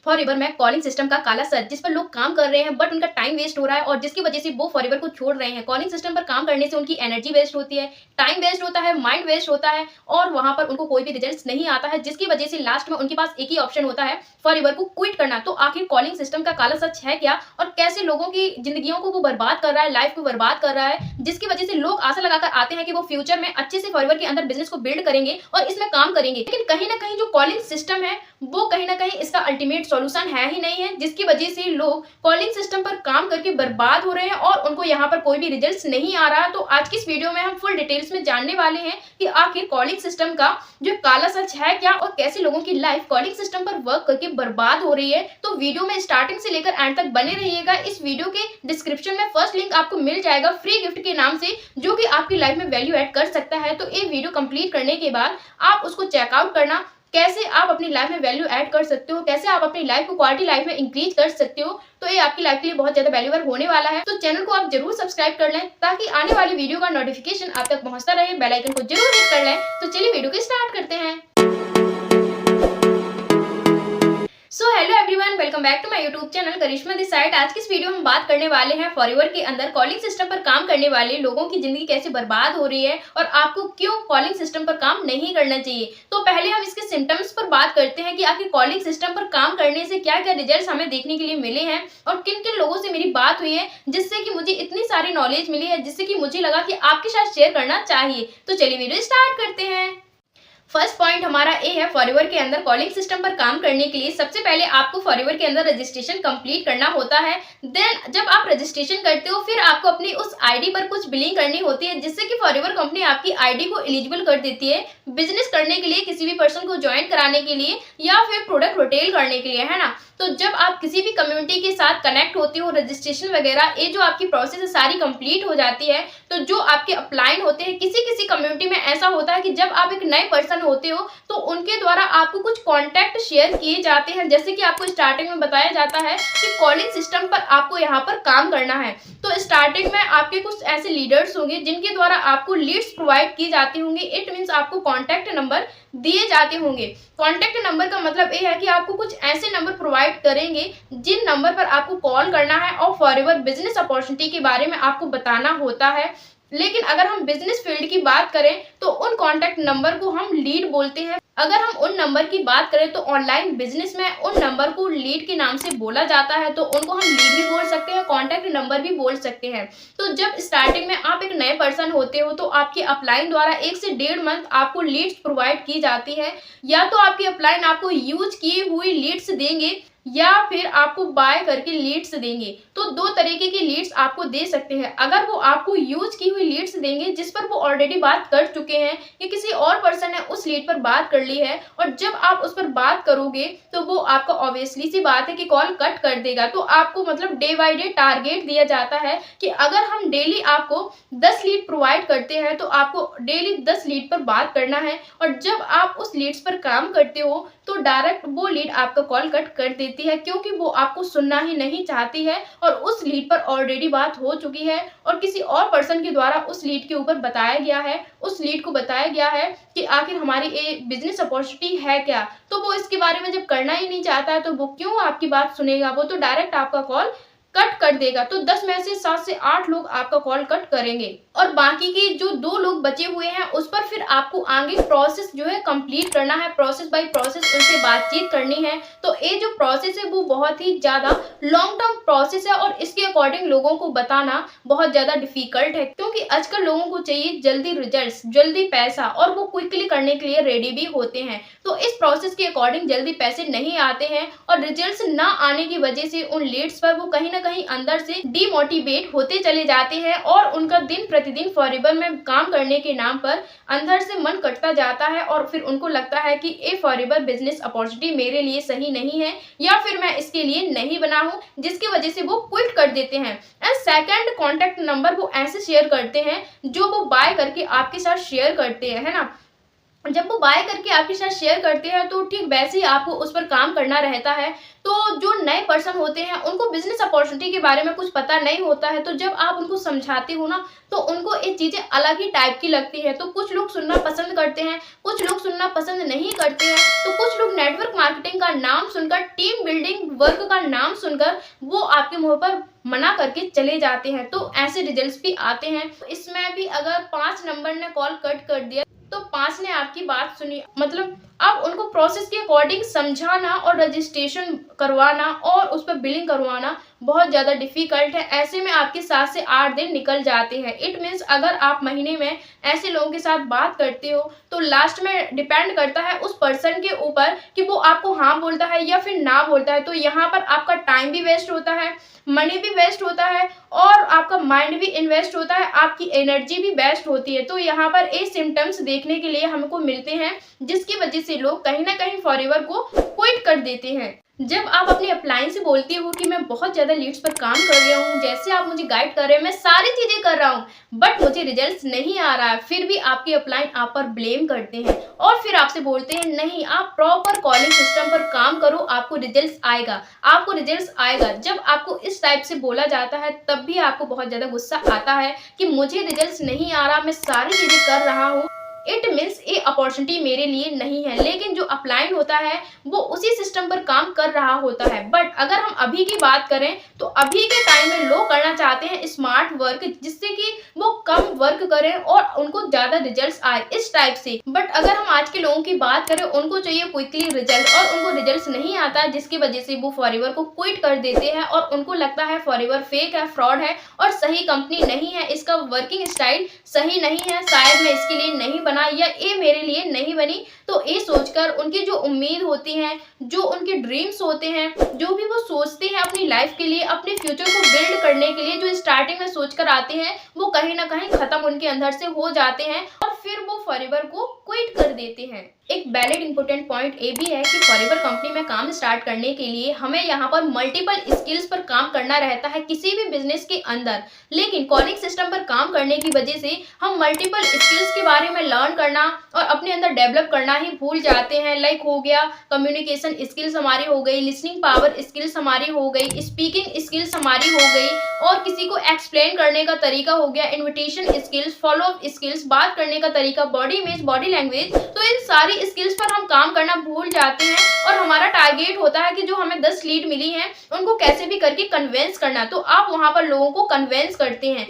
Forever में calling system का काला सच जिस पर लोग काम कर रहे हैं बट उनका टाइम वेस्ट हो रहा है और जिसकी वजह से वो फॉरएवर को छोड़ रहे हैं। कॉलिंग सिस्टम पर काम करने से उनकी एनर्जी वेस्ट होती है, टाइम वेस्ट होता है, माइंड वेस्ट होता है और वहां पर उनको कोई भी रिजल्ट नहीं आता है, जिसकी वजह से लास्ट में उनके पास एक ही ऑप्शन होता है, फॉरएवर को क्विट करना। तो आखिर कॉलिंग सिस्टम का काला सच है क्या और कैसे लोगों की जिंदगियों को वो बर्बाद कर रहा है, लाइफ को बर्बाद कर रहा है, जिसकी वजह से लोग आशा लगाकर आते हैं कि वो फ्यूचर में अच्छे से फॉरएवर के अंदर बिजनेस को बिल्ड करेंगे और इसमें काम करेंगे। लेकिन कहीं ना कहीं जो कॉलिंग सिस्टम है वो कहीं ना कहीं इसका अल्टीमेट सॉल्यूशन है ही नहीं है, जिसकी वजह से लोग कॉलिंग सिस्टम पर काम करके बर्बाद हो रहे हैं और उनको यहाँ पर कोई भी रिजल्ट्स नहीं आ रहा। तो आज की इस वीडियो में हम फुल डिटेल्स में जानने वाले हैं कि आखिर कॉलिंग सिस्टम का जो काला सच है क्या और कैसे लोगों की लाइफ कॉलिंग सिस्टम पर वर्क करके बर्बाद हो रही है। तो वीडियो में स्टार्टिंग से लेकर एंड तक बने रहिएगा। इस वीडियो के डिस्क्रिप्शन में फर्स्ट लिंक आपको मिल जाएगा फ्री गिफ्ट के नाम से, जो कि आपकी लाइफ में वैल्यू ऐड कर सकता है। तो ये वीडियो कंप्लीट करने के बाद आप उसको चेकआउट करना, कैसे आप अपनी लाइफ में वैल्यू ऐड कर सकते हो, कैसे आप अपनी लाइफ को क्वालिटी लाइफ में इंक्रीज कर सकते हो। तो ये आपकी लाइफ के लिए बहुत ज्यादा वैल्यूएबल होने वाला है। तो चैनल को आप जरूर सब्सक्राइब कर लें ताकि आने वाली वीडियो का नोटिफिकेशन आप तक पहुंचता रहे। बेल आइकन को जरूर हिट कर लें। तो चलिए वीडियो को स्टार्ट करते हैं। So hello everyone, welcome back to my YouTube channel Karishma this side. आज की इस वीडियो में हम बात करने वाले हैं फॉरएवर के अंदर कॉलिंग सिस्टम पर काम करने वाले लोगों की जिंदगी कैसे बर्बाद हो रही है और आपको क्यों कॉलिंग सिस्टम पर काम नहीं करना चाहिए। तो पहले हम इसके सिम्टम्स पर बात करते हैं कि आखिर कॉलिंग सिस्टम पर काम करने से क्या क्या रिजल्ट हमें देखने के लिए मिले हैं और किन किन लोगों से मेरी बात हुई है जिससे कि मुझे इतनी सारी नॉलेज मिली है, जिससे कि मुझे लगा कि आपके साथ शेयर करना चाहिए। तो चलिए वीडियो स्टार्ट करते हैं। फर्स्ट पॉइंट हमारा ए है, फॉरएवर के अंदर कॉलिंग सिस्टम पर काम करने के लिए सबसे पहले आपको फॉरएवर के अंदर रजिस्ट्रेशन कंप्लीट करना होता है। देन जब आप रजिस्ट्रेशन करते हो फिर आपको अपनी उस आईडी पर कुछ बिलिंग करनी होती है, जिससे कि फॉरएवर कंपनी आपकी आईडी को एलिजिबल कर देती है बिजनेस करने के लिए, किसी भी पर्सन को ज्वाइन कराने के लिए या फिर प्रोडक्ट रिटेल करने के लिए, है ना। तो जब आप किसी भी कम्युनिटी के साथ कनेक्ट होते हो, रजिस्ट्रेशन वगैरह ये जो आपकी प्रोसेस है सारी कंप्लीट हो जाती है। तो जो आपके अपलाइन होते हैं, किसी किसी कम्युनिटी में ऐसा होता है कि जब आप एक नए पर्सन होते हो तो उनके द्वारा आपको कुछ कॉन्टैक्ट शेयर किए जाते हैं, जैसे कि आपको स्टार्टिंग में बताया जाता है कि कॉलिंग सिस्टम पर आपको यहाँ पर काम करना है। तो स्टार्टिंग में आपके कुछ ऐसे लीडर्स होंगे जिनके द्वारा आपको लीड्स प्रोवाइड की जाती होंगी। इट मीन्स आपको कॉन्टैक्ट नंबर दिए जाते होंगे। कॉन्टैक्ट नंबर का मतलब ये है कि आपको कुछ ऐसे नंबर प्रोवाइड करेंगे जिन नंबर पर आपको कॉल करना है और फॉरएवर बिजनेस अपॉर्चुनिटी के बारे में आपको बताना होता है। लेकिन अगर हम बिजनेस फील्ड की बात करें तो उन कॉन्टैक्ट नंबर को हम लीड बोलते हैं। अगर हम उन नंबर की बात करें तो ऑनलाइन बिजनेस में उन नंबर को लीड के नाम से बोला जाता है। तो उनको हम लीड भी बोल सकते हैं, कॉन्टैक्ट नंबर भी बोल सकते हैं। तो जब स्टार्टिंग में आप एक नए पर्सन होते हो तो आपके अपलाइन द्वारा 1 से 1.5 मंथ आपको लीड्स प्रोवाइड की जाती है, या तो आपके अपलाइन आपको यूज की हुई लीड्स देंगे या फिर आपको बाय करके लीड्स देंगे। तो दो तरीके की लीड्स आपको दे सकते हैं। अगर वो आपको यूज की हुई लीड्स देंगे जिस पर वो ऑलरेडी बात कर चुके हैं या किसी और पर्सन ने उस लीड पर बात कर ली है और जब आप उस पर बात करोगे तो वो आपका ऑब्वियसली सी बात है कि कॉल कट कर देगा। तो आपको मतलब डे बाय डे टारगेट दिया जाता है कि अगर हम डेली आपको 10 लीड प्रोवाइड करते हैं तो आपको डेली 10 लीड पर बात करना है और जब आप उस लीड्स पर काम करते हो तो डायरेक्ट वो लीड आपका कॉल कट कर देती है, क्योंकि वो आपको सुनना ही नहीं चाहती है और उस लीड पर ऑलरेडी बात हो चुकी है और किसी और पर्सन के द्वारा उस लीड के ऊपर बताया गया है, उस लीड को बताया गया है कि आखिर हमारी ये बिजनेस अपॉर्चुनिटी है क्या। तो वो इसके बारे में जब करना ही नहीं चाहता है तो वो क्यों आपकी बात सुनेगा, वो तो डायरेक्ट आपका कॉल कट कर देगा। तो 10 में से 7 से 8 लोग आपका कॉल कट करेंगे और बाकी के जो 2 लोग बचे हुए हैं उस पर फिर आपको आगे प्रोसेस जो है कंप्लीट करना है, प्रोसेस बाय प्रोसेस उनसे बातचीत करनी है। तो ये जो प्रोसेस है वो बहुत ही ज्यादा लॉन्ग टर्म प्रोसेस है और इसके अकॉर्डिंग लोगों को बताना बहुत ज्यादा डिफिकल्ट है, क्योंकि आजकल लोगों को चाहिए जल्दी रिजल्ट्स, जल्दी पैसा और वो क्विकली करने के लिए रेडी भी होते हैं। तो इस प्रोसेस के अकॉर्डिंग जल्दी पैसे नहीं आते हैं और रिजल्ट्स ना आने की वजह से उन लीड्स पर वो कहीं ना कहीं अंदर से डिमोटिवेट होते चले जाते हैं और उनका दिन प्रतिदिन फॉरएवर में काम करने के नाम पर अंदर से मन कटता जाता है और फिर उनको लगता है कि ये फॉरएवर बिजनेस अपॉर्चुनिटी मेरे लिए सही नहीं है या फिर मैं इसके लिए नहीं बना हूं, जिसकी वजह से वो क्विट कर देते हैं। एंड सेकंड कॉन्टैक्ट नंबर वो ऐसे शेयर करते हैं जो वो बाय करके आपके साथ शेयर करते हैं, है ना। जब वो बाय करके आपके साथ शेयर करते हैं तो ठीक वैसे ही आपको उस पर काम करना रहता है। तो जो नए पर्सन होते हैं उनको बिज़नेस अपॉर्चुनिटी के बारे में कुछ पता नहीं होता है, तो जब आप उनको समझाते हो ना, तो उनको ये चीज़ें अलग ही टाइप की लगती है। तो कुछ लोग सुनना पसंद करते हैं, कुछ लोग सुनना पसंद नहीं करते हैं। तो कुछ लोग नेटवर्क मार्केटिंग का नाम सुनकर, टीम बिल्डिंग वर्क का नाम सुनकर वो आपके मुँह पर मना करके चले जाते हैं। तो ऐसे रिजल्ट्स भी आते हैं। इसमें भी अगर 5 नंबर ने कॉल कट कर दिया तो 5 ने आपकी बात सुनी, मतलब अब उनको प्रोसेस के अकॉर्डिंग समझाना और रजिस्ट्रेशन करवाना और उस पर बिलिंग करवाना बहुत ज़्यादा डिफ़िकल्ट है। ऐसे में आपके 7 से 8 दिन निकल जाते हैं। इट मीन्स अगर आप महीने में ऐसे लोगों के साथ बात करते हो तो लास्ट में डिपेंड करता है उस पर्सन के ऊपर कि वो आपको हाँ बोलता है या फिर ना बोलता है। तो यहाँ पर आपका टाइम भी वेस्ट होता है, मनी भी वेस्ट होता है और आपका माइंड भी इन्वेस्ट होता है, आपकी एनर्जी भी वेस्ट होती है। तो यहाँ पर ये सिम्टम्स देखने के लिए हमको मिलते हैं, जिसकी वजह से लोग कहीं ना कहीं फॉरएवर को क्विट कर देते हैं। जब आप अपने अपलाइन से बोलते हो कि मैं बहुत ज़्यादा लीड्स पर काम कर रहा हूँ, जैसे आप मुझे गाइड कर रहे हैं, मैं सारी चीज़ें कर रहा हूँ, बट मुझे रिजल्ट्स नहीं आ रहा है, फिर भी आपके अपलाइन आप पर ब्लेम करते हैं और फिर आपसे बोलते हैं नहीं, आप प्रॉपर कॉलिंग सिस्टम पर काम करो, आपको रिजल्ट्स आएगा, आपको रिजल्ट्स आएगा। जब आपको इस टाइप से बोला जाता है तब भी आपको बहुत ज़्यादा गुस्सा आता है कि मुझे रिजल्ट्स नहीं आ रहा, मैं सारी चीज़ें कर रहा हूँ, इट मीन्स ये अपॉर्चुनिटी मेरे लिए नहीं है। लेकिन जो अपलाइन होता है वो उसी सिस्टम पर काम कर रहा होता है। बट अगर हम अभी की बात करें तो अभी के टाइम में लोग करना चाहते हैं स्मार्ट वर्क, जिससे कि वो कम वर्क करें और उनको ज़्यादा रिजल्ट्स आए, इस टाइप से। बट अगर हम आज के लोगों की बात करें, उनको चाहिए क्विकली रिजल्ट और उनको रिजल्ट्स नहीं आता, जिसकी वजह से वो फॉरएवर को क्विट कर देते हैं और उनको लगता है फॉरएवर फेक है, फ्रॉड है और सही कंपनी नहीं है, इसका वर्किंग स्टाइल सही नहीं है, शायद मैं इसके लिए नहीं बना या ये मेरे लिए नहीं बनी। तो ये सोचकर उनकी जो उम्मीद होती है, जो उनके ड्रीम्स होते हैं, जो भी वो सोचते हैं अपनी लाइफ के लिए, अपने फ्यूचर को बिल्ड करने के लिए, जो स्टार्टिंग में सोचकर आते हैं, वो कहीं ना कहीं खत्म उनके अंदर से हो जाते हैं और फिर वो फॉरएवर को क्विट कर देते हैं। एक वैलिड इंपॉर्टेंट पॉइंट ये भी है कि फॉरएवर कंपनी में काम स्टार्ट करने के लिए हमें यहाँ पर मल्टीपल स्किल्स पर काम करना रहता है किसी भी बिजनेस के अंदर। लेकिन कॉलिंग सिस्टम पर काम करने की वजह से हम मल्टीपल स्किल्स के बारे में लर्न करना और अपने अंदर डेवलप करना ही भूल जाते हैं। लाइक हो गया कम्युनिकेशन स्किल्स हमारी हो गई, लिसनिंग पावर स्किल्स हमारी हो गई, स्पीकिंग स्किल्स हमारी हो गई और किसी को एक्सप्लेन करने का तरीका हो गया, invitation skills, follow up skills, बात करने का तरीका, बॉडी इमेज, बॉडी लैंग्वेज। तो इन सारी स्किल्स पर हम काम करना भूल जाते हैं और हमारा टारगेट होता है कि जो हमें 10 लीड मिली हैं उनको कैसे भी करके कन्वेंस करना। तो आप वहां पर लोगों को कन्वेंस करते हैं,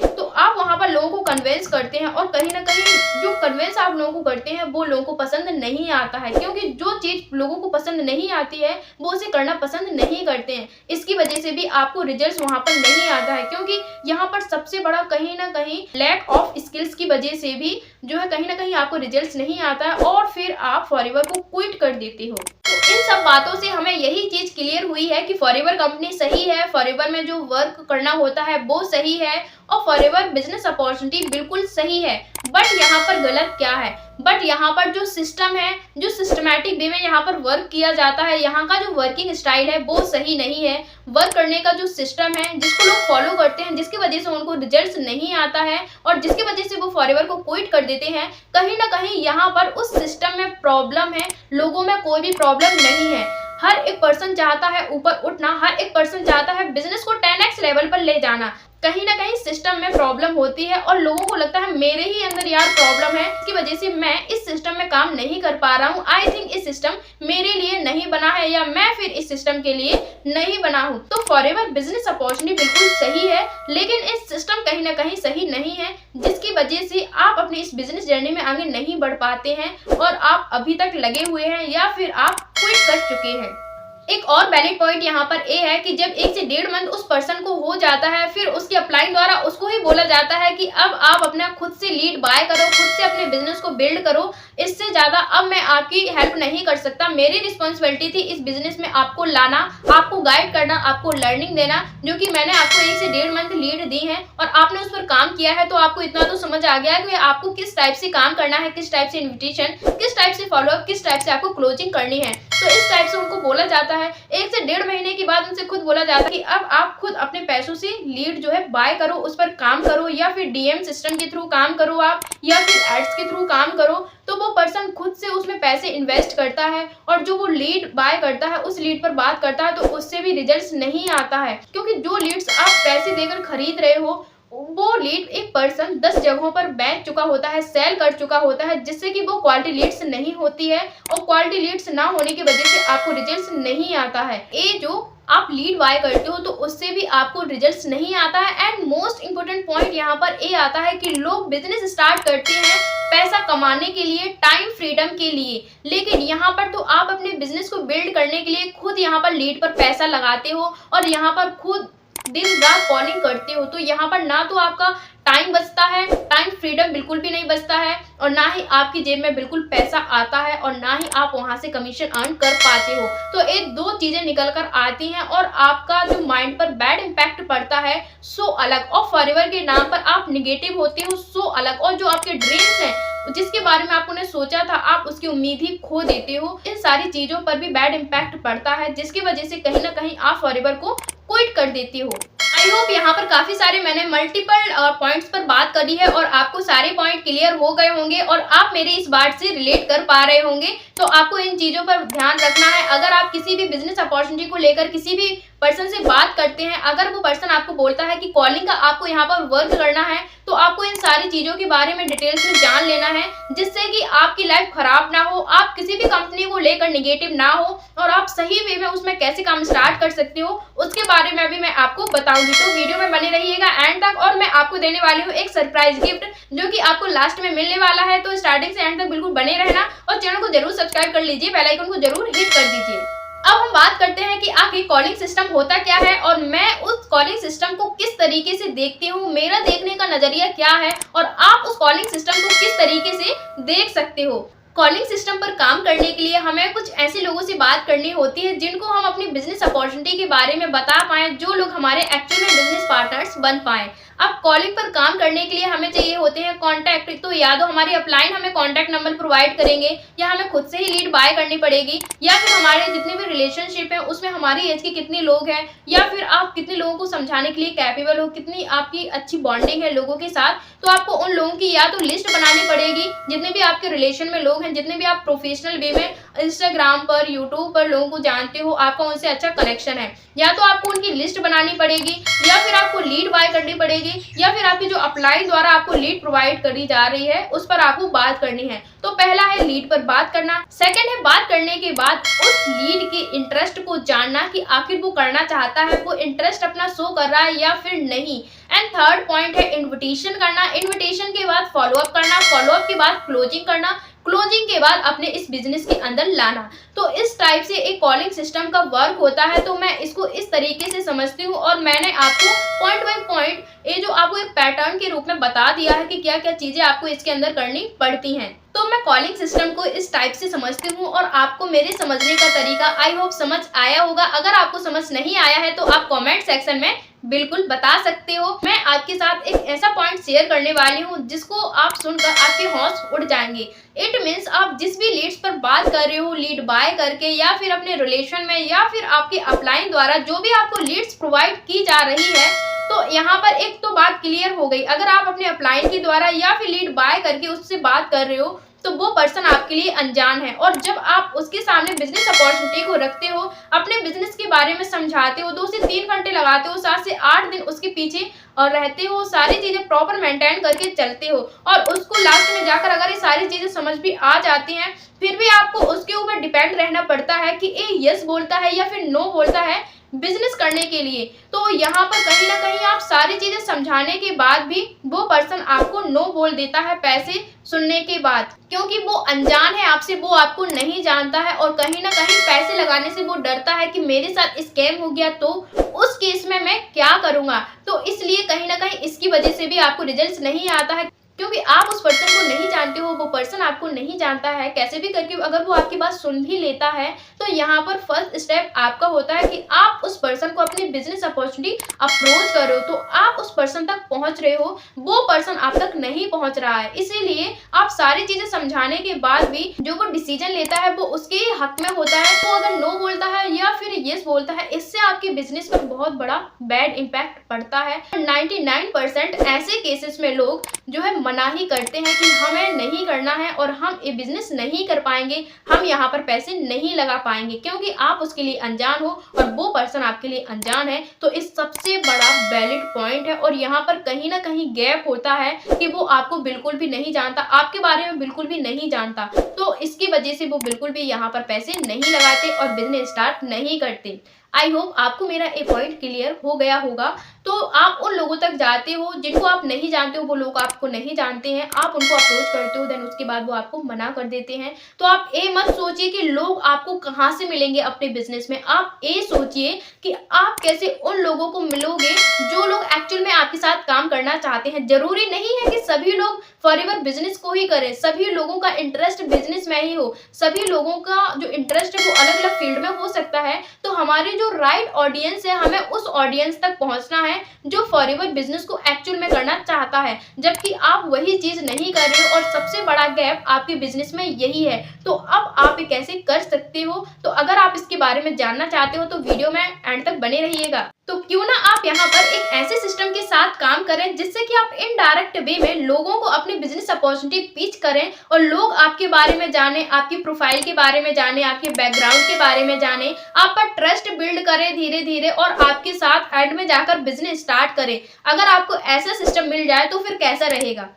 और कहीं ना कहीं जो कन्वेंस आप लोगों को करते हैं वो लोगों को पसंद नहीं आता है, क्योंकि जो चीज लोगों को पसंद नहीं आती है वो उसे करना पसंद नहीं करते हैं। इसकी वजह से भी आपको रिजल्ट्स वहां पर नहीं आता है, क्योंकि यहाँ पर सबसे बड़ा कहीं ना कहीं लैक ऑफ स्किल्स की वजह से भी जो है कहीं ना कहीं आपको रिजल्ट्स नहीं आता है और फिर आप फॉरएवर को क्विट कर देते हो। तो इन सब बातों से हमें यही चीज क्लियर हुई है कि फॉरएवर कंपनी सही है, फॉरएवर में जो वर्क करना होता है वो सही है और फॉरएवर बिजनेस अपॉर्चुनिटी बिल्कुल सही है। बट यहाँ पर गलत क्या है? बट यहाँ पर जो सिस्टम है, जो सिस्टमैटिक वे में यहाँ पर वर्क किया जाता है, यहाँ का जो वर्किंग स्टाइल है वो सही नहीं है। वर्क करने का जो सिस्टम है जिसको लोग फॉलो करते हैं, जिसकी वजह से उनको रिजल्ट्स नहीं आता है और जिसकी वजह से वो फॉरएवर को क्विट कर देते हैं, कहीं ना कहीं यहाँ पर उस सिस्टम में प्रॉब्लम है, लोगों में कोई भी प्रॉब्लम नहीं है। हर एक पर्सन चाहता है ऊपर उठना, हर एक पर्सन चाहता है बिजनेस को 10x लेवल पर ले जाना। कहीं ना कहीं सिस्टम में प्रॉब्लम होती है और लोगों को लगता है मेरे ही अंदर यार प्रॉब्लम है, इसकी वजह से मैं इस सिस्टम में काम नहीं कर पा रहा हूँ, आई थिंक इस सिस्टम मेरे लिए नहीं बना है या मैं फिर इस सिस्टम के लिए नहीं बना हूँ। तो फॉरएवर बिजनेस अपॉर्चुनिटी बिल्कुल सही है, लेकिन इस सिस्टम कहीं ना कहीं सही नहीं है, जिसकी वजह से आप अपनी इस बिजनेस जर्नी में आगे नहीं बढ़ पाते हैं और आप अभी तक लगे हुए हैं या फिर आप क्विट कर चुके हैं। एक और वैलिड पॉइंट यहाँ पर ये है कि जब 1 से 1.5 मंथ उस पर्सन को हो जाता है, फिर उसके अपलाइन द्वारा उसको ही बोला जाता है कि अब आप अपना खुद से लीड बाय करो, खुद से अपने बिजनेस को बिल्ड करो, इससे ज़्यादा अब मैं आपकी हेल्प नहीं कर सकता। मेरी रिस्पॉन्सिबिलिटी थी इस बिजनेस में आपको लाना, आपको गाइड करना, आपको लर्निंग देना, जो कि मैंने आपको 1 से 1.5 मंथ लीड दी है और आपने उस पर काम किया है। तो आपको इतना तो समझ आ गया कि आपको किस टाइप से काम करना है, किस टाइप से इन्विटेशन, किस टाइप से फॉलोअप, किस टाइप से आपको क्लोजिंग करनी है। तो इस टाइप से उनको बोला जाता है। 1 से 1.5 महीने के बाद उनसे खुद बोला जाता है कि अब आप खुद अपने पैसों से लीड जो है बाय करो, उस पर काम करो या फिर डीएम सिस्टम के थ्रू काम करो आप, या फिर एड्स के थ्रू काम करो। तो वो पर्सन खुद से उसमें पैसे इन्वेस्ट करता है और जो वो लीड बाय करता है उस लीड पर बात करता है तो उससे भी रिजल्ट्स नहीं आता है, क्योंकि जो लीड्स आप पैसे देकर खरीद रहे हो वो लीड एक पर्सन 10 जगहों पर बेच चुका होता है, सेल कर चुका होता है, जिससे कि वो क्वालिटी लीड्स नहीं होती है और क्वालिटी लीड्स ना होने की वजह से आपको रिजल्ट्स नहीं आता है। ये जो आप लीड बाय करते हो तो उससे भी आपको रिजल्ट्स नहीं आता है। एंड मोस्ट इम्पोर्टेंट पॉइंट यहाँ पर ये आता है कि लोग बिजनेस स्टार्ट करते हैं पैसा कमाने के लिए, टाइम फ्रीडम के लिए, लेकिन यहाँ पर तो आप अपने बिजनेस को बिल्ड करने के लिए खुद यहाँ पर लीड पर पैसा लगाते हो और यहाँ पर खुद दिन रात कॉलिंग करते हो। तो यहाँ पर ना तो आपका टाइम बचता है, टाइम फ्रीडम बिल्कुल भी नहीं बचता है और ना ही आपकी जेब में बिल्कुल पैसा आता है और ना ही आप वहां से कमीशन अर्न कर पाते हो। तो ये दो चीजें निकल कर आती हैं और आपका जो माइंड पर बैड इम्पैक्ट पड़ता है सो अलग, और फॉरएवर के नाम पर आप निगेटिव होते हो सो अलग, और जो आपके ड्रीम्स हैं जिसके बारे में आपने सोचा था आप उसकी उम्मीद ही खो देते हो। इन सारी चीजों पर भी बैड इम्पैक्ट पड़ता है जिसकी वजह से कहीं ना कहीं आप फॉरएवर को क्विट कर देती हो। आई होप यहाँ पर काफी सारे मैंने मल्टीपल पॉइंट्स पर बात करी है और आपको सारे पॉइंट क्लियर हो गए होंगे और आप मेरे इस बात से रिलेट कर पा रहे होंगे। तो आपको इन चीजों पर ध्यान रखना है। अगर आप किसी भी बिजनेस अपॉर्चुनिटी को लेकर किसी भी पर्सन से बात करते हैं, अगर वो पर्सन आपको बोलता है कि कॉलिंग का आपको यहाँ पर वर्क करना है, तो आपको इन सारी चीजों के बारे में डिटेल्स में जान लेना है, जिससे कि आपकी लाइफ खराब ना हो, आप किसी भी कंपनी को लेकर निगेटिव ना हो और आप सही वे में उसमें कैसे काम स्टार्ट कर सकते हो उसके बारे में भी मैं आपको बताऊंगी। तो वीडियो में बने रहिएगा एंड तक और मैं आपको देने वाली हूँ एक सरप्राइज गिफ्ट जो कि आपको लास्ट में मिलने वाला है। तो स्टार्टिंग से एंड तक बिल्कुल बने रहना और चैनल को जरूर सब्सक्राइब कर लीजिए, बेल आइकन को जरूर हिट कर दीजिए। अब हम बात करते हैं कि आखिर कॉलिंग सिस्टम होता क्या है और मैं उस कॉलिंग सिस्टम को किस तरीके से देखती हूँ, मेरा देखने का नजरिया क्या है और आप उस कॉलिंग सिस्टम को किस तरीके से देख सकते हो। कॉलिंग सिस्टम पर काम करने के लिए हमें कुछ ऐसे लोगों से बात करनी होती है जिनको हम अपनी बिजनेस अपॉर्चुनिटी के बारे में बता पाएं, जो लोग हमारे एक्चुअल में बिजनेस पार्टनर्स बन पाएं। अब कॉलिंग पर काम करने के लिए हमें चाहिए होते हैं कॉन्टैक्ट। तो या तो हमारी अपलाइन हमें कॉन्टैक्ट नंबर प्रोवाइड करेंगे या हमें खुद से ही लीड बाय करनी पड़ेगी, या फिर हमारे जितने भी रिलेशनशिप है उसमें हमारी एज के कितने लोग हैं, या फिर आप कितने लोगों को समझाने के लिए कैपेबल हो, कितनी आपकी अच्छी बॉन्डिंग है लोगों के साथ। तो आपको उन लोगों की या तो लिस्ट बनानी पड़ेगी, जितने भी आपके रिलेशन में लोग हैं, जितने भी आप प्रोफेशनल वे में इंस्टाग्राम पर, यूट्यूब पर लोगों को जानते हो, आपका उनसे अच्छा कनेक्शन है, या तो आपको उनकी लिस्ट बनानी पड़ेगी, या फिर आपको लीड बाय करनी पड़ेगी, या फिर आपकी जो अपलाइन द्वारा आपको लीड प्रोवाइड करी जा रही है उस पर आपको बात करनी है। तो पहला है लीड पर बात करना, सेकंड है बात करने के बाद उस लीड के इंटरेस्ट को जानना कि आखिर वो करना चाहता है, वो इंटरेस्ट अपना शो कर रहा है या फिर नहीं। एंड थर्ड पॉइंट है इन्विटेशन करना, इन्विटेशन के बाद फॉलोअप करना, फॉलोअप के बाद क्लोजिंग करना, क्लोजिंग के बाद अपने इस बिजनेस के अंदर लाना। तो इस टाइप से एक कॉलिंग सिस्टम का वर्क होता है। तो मैं इसको इस तरीके से समझती हूँ और मैंने आपको पॉइंट बाय पॉइंट ये जो आपको एक पैटर्न के रूप में बता दिया है कि क्या क्या चीजें आपको इसके अंदर करनी पड़ती हैं। तो मैं कॉलिंग सिस्टम को इस टाइप से समझती हूँ और आपको मेरे समझने का तरीका आई होप समझ आया होगा। अगर आपको समझ नहीं आया है तो आप कमेंट सेक्शन में बिल्कुल बता सकते हो। मैं आपके साथ एक ऐसा पॉइंट शेयर करने वाली हूँ जिसको आप सुनकर आपके होश उड़ जाएंगे। इट मीन्स आप जिस भी लीड्स पर बात कर रहे हो, लीड बाय करके या फिर अपने रिलेशन में या फिर आपके अपलाइन द्वारा जो भी आपको लीड्स प्रोवाइड की जा रही है, तो यहाँ पर एक तो बात क्लियर हो गई। अगर आप अपने अपलाइन के द्वारा या फिर लीड बाय करके उससे बात कर रहे हो तो वो पर्सन आपके लिए अनजान है, और जब आप उसके सामने बिजनेस अपॉर्चुनिटी को रखते हो, अपने बिजनेस के बारे में समझाते हो, 2 से 3 घंटे लगाते हो, 7 से 8 दिन उसके पीछे और रहते हो, सारी चीजें प्रॉपर मेंटेन करके चलते हो और उसको लास्ट में जाकर अगर ये सारी चीजें समझ भी आ जाती हैं, फिर भी आपको उसके ऊपर डिपेंड रहना पड़ता है कि ये यस बोलता है या फिर नो बोलता है बिजनेस करने के लिए। तो यहाँ पर कहीं ना कहीं आप सारी चीजें समझाने के बाद भी वो पर्सन आपको नो बोल देता है पैसे सुनने के बाद, क्योंकि वो अनजान है आपसे, वो आपको नहीं जानता है और कहीं ना कहीं पैसे लगाने से वो डरता है कि मेरे साथ स्कैम हो गया तो उस केस में मैं क्या करूंगा। तो इसलिए कहीं ना कहीं इसकी वजह से भी आपको रिजल्ट्स नहीं आता है, क्योंकि आप उस पर्सन को नहीं जानते हो, वो पर्सन आपको नहीं जानता है। कैसे भी करके अगर वो आपकी बात सुन भी लेता है तो यहाँ पर फर्स्ट स्टेप आपका होता है कि आप उस उस पर्सन को अपनी बिजनेस अपॉर्चुनिटी अप्रोच कर रहे हो तो आप उस पर्सन तक पहुंच रहे हो, वो पर्सन आप तक नहीं पहुंच रहा है। इसीलिए आप सारी चीजें समझाने के बाद भी जो वो डिसीजन लेता है वो उसके हक में होता है। वो अगर नो बोलता है या फिर यस बोलता है, इससे आपके बिजनेस पर बहुत बड़ा बैड इम्पैक्ट पड़ता है। 99% ऐसे केसेस में लोग जो है मना ही करते हैं कि हमें नहीं करना है और हम ये बिजनेस नहीं कर पाएंगे, हम यहाँ पर पैसे नहीं लगा पाएंगे, क्योंकि आप उसके लिए अनजान हो और वो पर्सन आपके लिए अनजान है। तो इस सबसे बड़ा वैलिड पॉइंट है और यहाँ पर कहीं ना कहीं गैप होता है कि वो आपको बिल्कुल भी नहीं जानता, आपके बारे में बिल्कुल भी नहीं जानता, तो इसकी वजह से वो बिल्कुल भी यहाँ पर पैसे नहीं लगाते और बिजनेस स्टार्ट नहीं करते। आई होप आपको मेरा ये पॉइंट क्लियर हो गया होगा। तो आप उन लोगों तक जाते हो जिनको आप नहीं जानते हो, वो लोग आपको नहीं जानते हैं, आप उनको अप्रोच करते हो, देन उसके बाद वो आपको मना कर देते हैं। तो आप ये मत सोचिए कि लोग आपको कहाँ से मिलेंगे अपने बिजनेस में, आप ये सोचिए कि आप कैसे उन लोगों को मिलोगे जो लोग एक्चुअल में आपके साथ काम करना चाहते हैं। जरूरी नहीं है कि सभी लोग फॉरएवर बिजनेस को ही करें, सभी लोगों का इंटरेस्ट बिजनेस में ही हो, सभी लोगों का जो इंटरेस्ट है वो अलग अलग फील्ड में हो सकता है। तो हमारी जो राइट ऑडियंस है, हमें उस ऑडियंस तक पहुंचना है जो फॉरएवर बिजनेस को एक्चुअल में करना चाहता है, जबकि आप वही चीज नहीं कर रहे हो और सबसे बड़ा गैप आपके बिजनेस में यही है। तो अब आप ये कैसे कर सकते हो, तो अगर आप इसके बारे में जानना चाहते हो तो वीडियो में एंड तक बने रहिएगा। तो क्यों ना आप यहाँ पर एक ऐसे सिस्टम के साथ काम करें जिससे कि आप इनडायरेक्ट वे में लोगों को अपनी बिजनेस अपॉर्चुनिटी पिच करें और लोग आपके बारे में जाने, आपकी प्रोफाइल के बारे में जाने, आपके बैकग्राउंड के बारे में जाने, आप पर ट्रस्ट बिल्ड करें धीरे धीरे और आपके साथ एंड में जाकर बिजनेस स्टार्ट करें। अगर आपको ऐसा सिस्टम मिल जाए तो फिर कैसा रहेगा?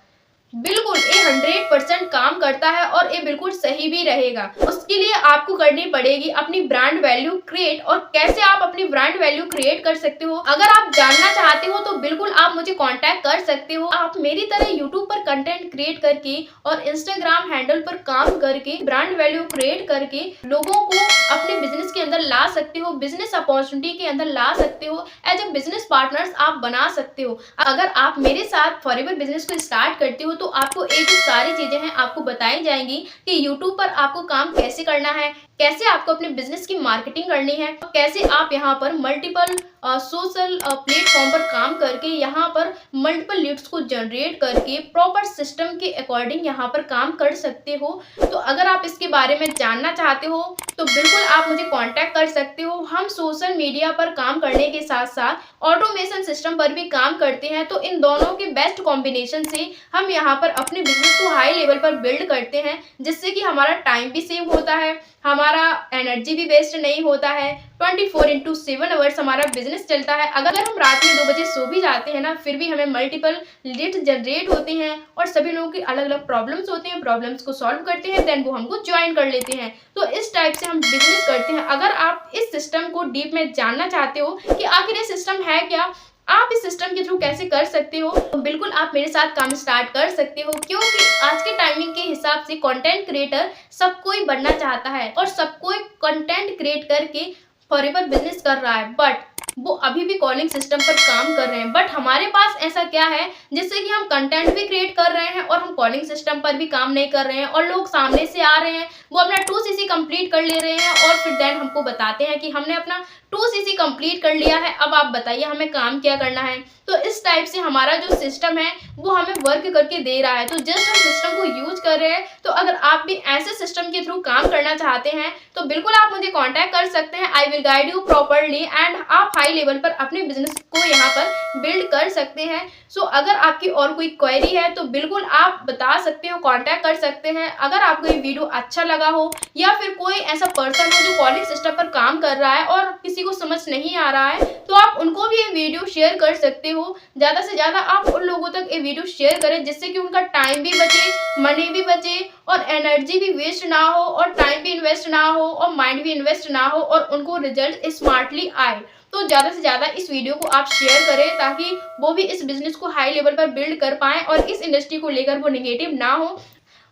बिल्कुल ये 100% काम करता है और ये बिल्कुल सही भी रहेगा। उसके लिए आपको करनी पड़ेगी अपनी ब्रांड वैल्यू क्रिएट। और कैसे आप अपनी ब्रांड वैल्यू क्रिएट कर सकते हो, अगर आप जानना चाहते हो तो बिल्कुल आप मुझे कांटेक्ट कर सकते हो। आप मेरी तरह यूट्यूब पर कंटेंट क्रिएट करके और इंस्टाग्राम हैंडल पर काम करके ब्रांड वैल्यू क्रिएट करके लोगों को अपने बिजनेस के अंदर ला सकते हो, बिजनेस अपॉर्चुनिटी के अंदर ला सकते हो, एज ए बिजनेस पार्टनर्स आप बना सकते हो। अगर आप मेरे साथ फॉरएवर बिजनेस को स्टार्ट करते हो तो आपको ये जो सारी चीजें हैं आपको बताई जाएंगी कि यूट्यूब पर आपको काम कैसे करना है, कैसे आपको अपने बिजनेस की मार्केटिंग करनी है, कैसे आप यहाँ पर मल्टीपल सोशल प्लेटफॉर्म पर काम करके यहाँ पर मल्टीपल लीड्स को जनरेट करके प्रॉपर सिस्टम के अकॉर्डिंग यहाँ पर काम कर सकते हो। तो अगर आप इसके बारे में जानना चाहते हो तो बिल्कुल आप मुझे कांटेक्ट कर सकते हो। हम सोशल मीडिया पर काम करने के साथ साथ ऑटोमेशन सिस्टम पर भी काम करते हैं। तो इन दोनों के बेस्ट कॉम्बिनेशन से हम यहाँ पर अपने बिजनेस को हाई लेवल पर बिल्ड करते हैं, जिससे कि हमारा टाइम भी सेव होता है, हमारा एनर्जी भी वेस्ट नहीं होता है। 24/7 आवर्स हमारा बिजनेस चलता है। अगर हम रात में 2 बजे सो भी जाते हैं ना, फिर भी हमें मल्टीपल लीड्स जनरेट होते हैं और सभी लोगों की अलग अलग प्रॉब्लम्स होती हैं, प्रॉब्लम्स को सॉल्व करते हैं, देन वो हमको ज्वाइन कर लेते हैं। तो इस टाइप से हम बिजनेस करते हैं। अगर आप इस सिस्टम को डीप में जानना चाहते हो कि आखिर ये सिस्टम है क्या, आप इस सिस्टम के थ्रू कैसे कर सकते हो, तो बिल्कुल आप मेरे साथ काम स्टार्ट कर सकते हो। क्योंकि आज के टाइमिंग के हिसाब से कंटेंट क्रिएटर सब कोई बनना चाहता है और सब कोई कंटेंट क्रिएट करके फॉरएवर बिजनेस कर रहा है, बट वो अभी भी कॉलिंग सिस्टम पर काम कर रहे हैं। बट हमारे पास ऐसा क्या है जिससे कि हम कंटेंट भी क्रिएट कर रहे हैं और हम कॉलिंग सिस्टम पर भी काम नहीं कर रहे हैं, और लोग सामने से आ रहे हैं, वो अपना 2cc कंप्लीट कर ले रहे हैं और फिर देन हमको बताते हैं कि हमने अपना 2cc कंप्लीट कर लिया है, अब आप बताइए हमें काम क्या करना है। तो इस टाइप से हमारा जो सिस्टम है वो हमें वर्क करके दे रहा है। तो जस्ट हम सिस्टम को यूज कर रहे हैं। तो अगर आप भी ऐसे सिस्टम के थ्रू काम करना चाहते हैं तो बिल्कुल आप मुझे कांटेक्ट कर सकते हैं। I will guide you properly and आप हाई लेवल पर अपने बिजनेस को यहाँ पर बिल्ड कर सकते हैं। सो अगर आपकी और कोई क्वेरी है तो बिल्कुल आप बता सकते हो, कांटेक्ट कर सकते हैं। अगर आपको ये वीडियो अच्छा लगा हो या फिर कोई ऐसा पर्सन हो जो कॉलिंग सिस्टम पर काम कर रहा है और किसी को समझ नहीं आ रहा है, तो आप उनको भी ये वीडियो शेयर कर सकते हो। ज़्यादा से ज़्यादा आप उन लोगों तक ये वीडियो शेयर करें जिससे कि उनका टाइम भी बचे, मनी भी बचे और एनर्जी भी वेस्ट ना हो और टाइम भी इन्वेस्ट ना हो और माइंड भी इन्वेस्ट ना हो और उनको रिजल्ट स्मार्टली आए। तो ज़्यादा से ज़्यादा इस वीडियो को आप शेयर करें ताकि वो भी इस बिजनेस को हाई लेवल पर बिल्ड कर पाएँ और इस इंडस्ट्री को लेकर वो निगेटिव ना हो।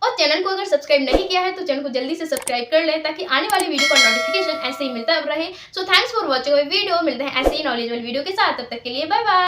और चैनल को अगर सब्सक्राइब नहीं किया है तो चैनल को जल्दी से सब्सक्राइब कर लें ताकि आने वाली वीडियो का नोटिफिकेशन ऐसे ही मिलता रहे। So thanks for watching video. मिलते हैं ऐसे ही नॉलेजेबल वीडियो के साथ, तब तक के लिए बाय बाय।